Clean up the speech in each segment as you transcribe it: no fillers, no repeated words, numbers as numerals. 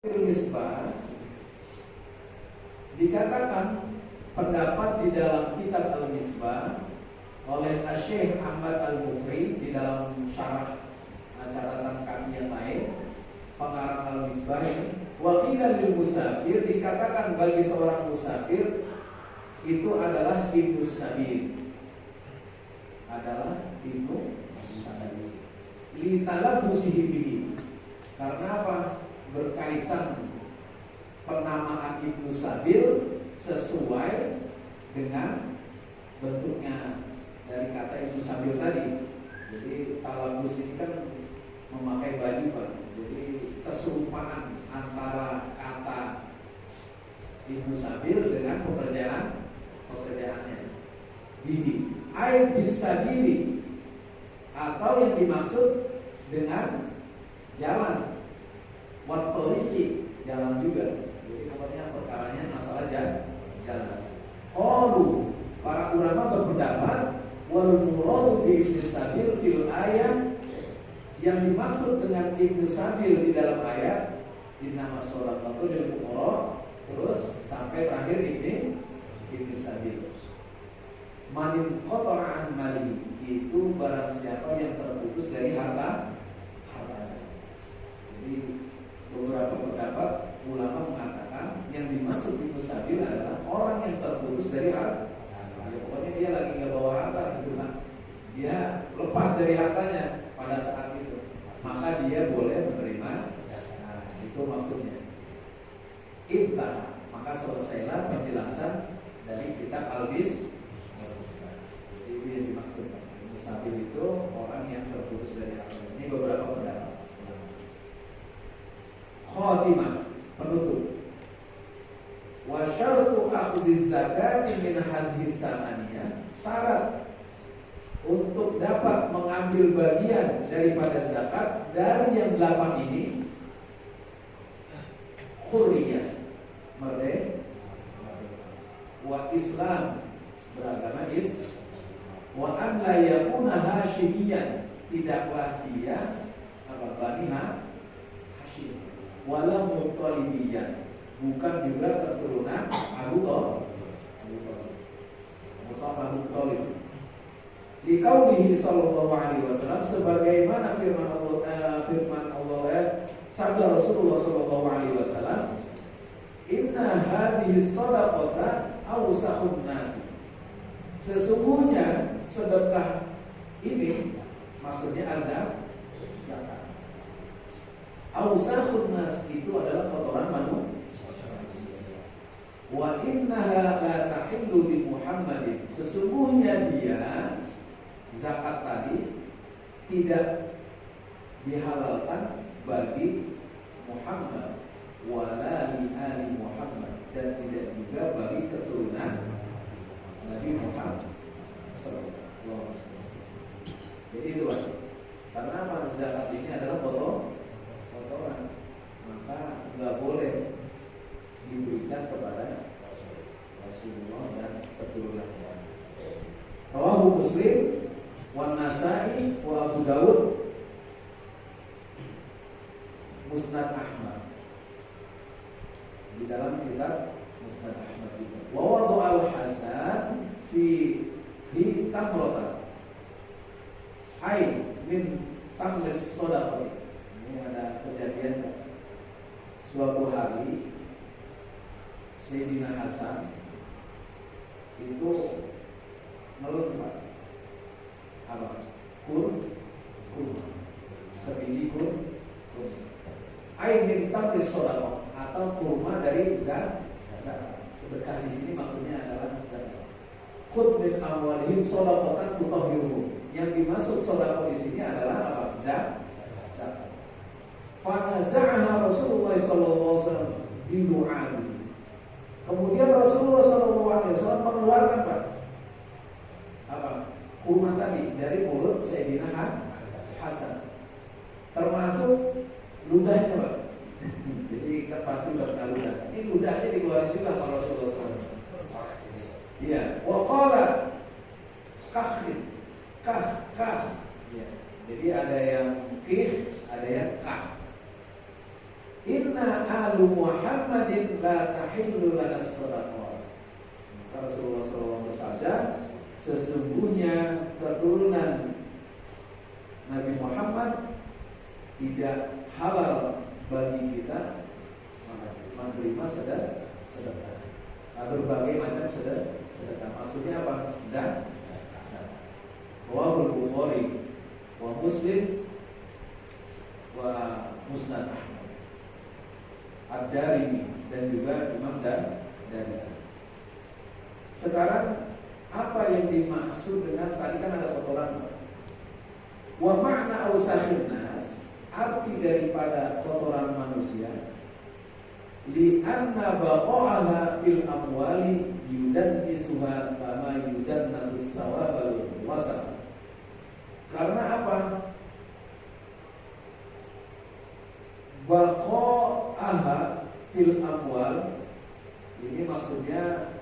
Misbah dikatakan pendapat di dalam kitab Al-Misbah oleh Syekh Ahmad Al-Mukri di dalam syarah catatan kaki yang lain pengarang Al-Misbah ini, wakilan lil musafir, dikatakan bagi seorang musafir itu adalah ibnu sabil, adalah ibnu sabil li talabusihi bihi, karena apa? Berkaitan penamaan ibnu sabil sesuai dengan bentuknya dari kata ibnu sabil tadi. Jadi talabus ini kan memakai baju, Pak. Jadi keserupaan antara kata ibnu sabil dengan pekerjaannya. Bihi ay bisabili, atau yang dimaksud dengan jalan, watoriqi, jalan juga. Jadi pokoknya perkaranya masalah jalan. Qalu, para ulama berpendapat wal muradu bi ibnu sabil fil ayat, yang dimaksud dengan ibnu sabil di dalam ayat innamas shadaqatu lil fuqara, terus sampai terakhir ibnu sabil. Manin qata'an mali, itu barang siapa yang terputus dari harta. Jadi beberapa pendapat ulama mengatakan yang dimaksud ibnu sabil adalah orang yang terputus dari harta. Ya, pokoknya dia lagi nggak bawa harta gitu kan, dia lepas dari hartanya pada saat itu, maka dia boleh menerima. Nah, itu maksudnya. Intah, maka selesailah penjelasan dari kitab Al-Misbah. Jadi itu yang dimaksudkan. Ibnu sabil itu orang yang terputus dari harta. Ini beberapa pendapat. Khotimah, penutup. Wa syartu akhdhiz zakati min hadhihi samaniyah, syarat untuk dapat mengambil bagian daripada zakat dari yang 8 ini, hurriyah, merdeka, wa Islam, beragama wa an la yakuna hasyimiyan, tidaklah dia Bani Hashim, wala Muttalibiyan, bukan juga keturunan Abu Thalib. Liqaulihi sallallahu alaihi wasallam, sebagaimana firman Allah, sabda Rasulullah sallallahu alaihi wasallam, inna hadhihi shadaqata awsahun nas, sesungguhnya sedekah ini, maksudnya zakat. Awsahun nas itu adalah kotoran manusia. Wa innaha la tahillu li Muhammadin, sesungguhnya dia zakat tadi tidak dihalalkan bagi Muhammad, wala li ali Muhammad, dan tidak juga bagi keturunan Nabi Muhammad sallallahu alaihi wasallam. Jadi itu, karena zakat ini adalah kotoran, maka nggak boleh diberikan kepada Rasulullah dan keturunannya. Rawahu Muslim wa Nasa'i wa Abu Dawud, Musnad Ahmad, di dalam kitab Musnad Ahmad juga. Wa wadu al-Hasan fi tamrotan ay min tamlis sodaqah. Ini ada kejadian suatu hari Sayyidina Hasan itu melompat kurma, sebiji kurma, ay min tamlis sodaqah, atau kurma dari zakat. Sedekah di sini maksudnya adalah zakat. Khudh min amwalihim shadaqatan tutahhiruhum, yang dimaksud sedekah di sini adalah apa? Zakat. Fa naza'ana Rasulullah sallallahu alaihi wasallam bidu'abi, kemudian Rasulullah sallallahu alaihi wasallam mengeluarkan apa? Kurma tadi dari mulut Sayyidina Hasan, termasuk ludahnya, Pak. Jadi kan pasti berkena ludah. Ini ludahnya dikeluarin juga sama Rasulullah SAW. Iya. Waqala kah. Ya. Jadi ada yang kih, ada yang kah. Inna al alu Muhammadin la tahillu lana shadaqah. Rasulullah SAW bersabda, sesungguhnya keturunan Nabi Muhammad tidak halal bagi kita menerima sedekah. Berbagai macam sedekah. Maksudnya apa? Zakat. Rawahul Bukhari wa Muslim wa Musnad Ahmad, Ad-Darimi dan juga Imam Darimi. Sekarang apa yang dimaksud dengan tadi kan ada kotoran. Wa ma'na ausakhin nas, arti daripada kotoran manusia, li anna baqa'aha fil amwali yudannisuha kama yudannasus sawabal wasal. Karena apa? Baqa'aha fil amwal, ini maksudnya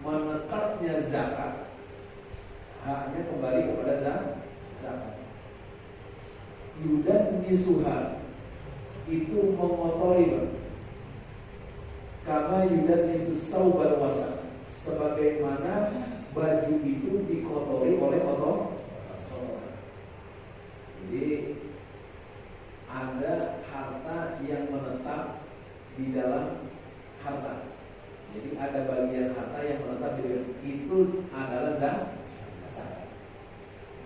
menetapnya zakat, haknya kembali kepada zakat. Yudannisuha, itu mengotori, karena yudannisu's saubal wasal, sebagaimana baju itu dikotori oleh kotoran. Jadi ada harta yang menetap di dalam harta. Jadi ada bagian harta yang menetap di dalam, itu adalah zakat.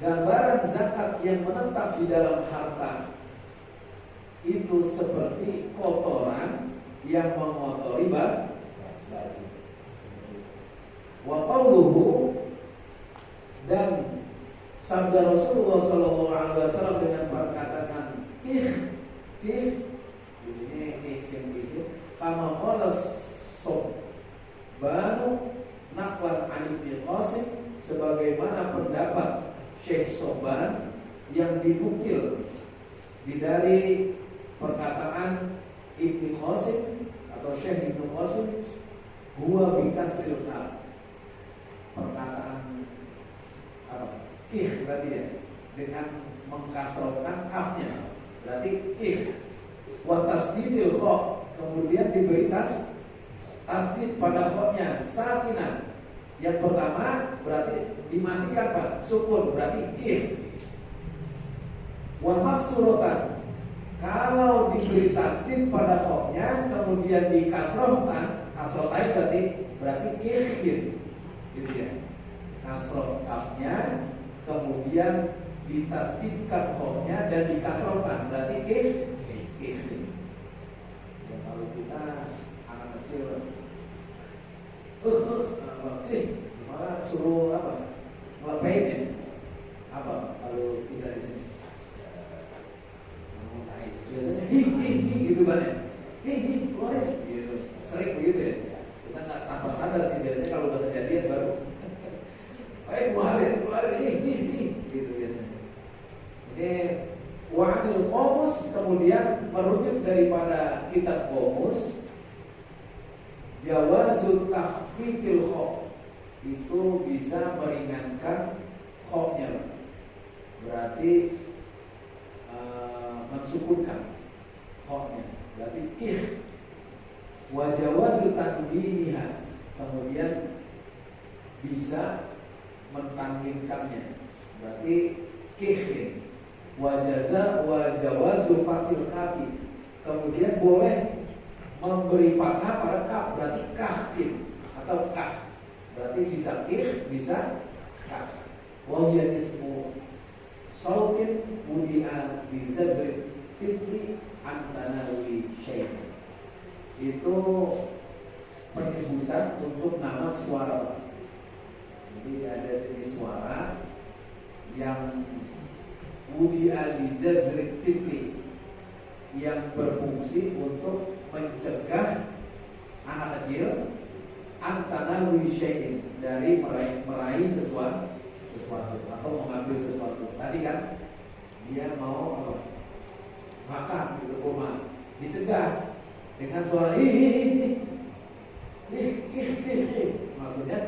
Gambaran zakat yang menetap di dalam harta itu seperti kotoran yang mengotori baju. Wa qauluhu, dan sabda Rasulullah SAW dengan perkataan kih, di sini kih, kama qala Sobbanu naqlan an Ibnu Qasim, sebagaimana pendapat Syekh Sobban yang dinukil dari perkataan Ibnu Qasim atau Syekh Ibnu Qasim, huwa bikasril kaf, perkataan apa? Kih berarti ya, dengan mengkasrokan kafnya, berarti kih. Wa tasdidil kha, kemudian diberi tasdid pada kha-nya sakinan. Yang pertama berarti dimatikan Pak, sukun berarti kih. Wa maksuratan, kalau diberi tasdid pada kha-nya kemudian dikasrohkan, kasrotai berarti kih gitu ya. Kasroh kafnya kemudian ditasdidkan kha-nya dan dikasrohkan berarti kih. Ya, kalau kita anak kecil malah suruh apa? Ngapain ya? Apa kalau kita di sini? Biasanya gitu kan ya? Keluarin gitu. Sering begitu ya. Kita nggak tanpa sadar sih, biasanya kalau udah kejadian baru keluarin gitu biasanya. Ini wa'anil qomus, kemudian merujuk daripada kitab qomus, jawazul takhfifil kha, itu bisa meringankan kha-nya, berarti mensukunkan kha-nya, berarti kih. Wa jawazul tanwiniha, kemudian bisa mentanwinkannya, berarti kih. Wa jawazul fathil kafi, kemudian boleh memberi fathah pada kaf, berarti kahkin atau kah, berarti bisa kih, bisa kah. Wa hiya ismu sautin wudi'a bi zazri tifli an tanawi syai', itu penyebutan untuk nama suara. Jadi ada jenis suara yang wudi'a bi zazri tifli, yang berfungsi untuk mencegah anak kecil antara syai'in, dari meraih sesuatu atau mengambil sesuatu. Tadi kan dia mau apa? Makan gitu, kurma, dicegah dengan suara maksudnya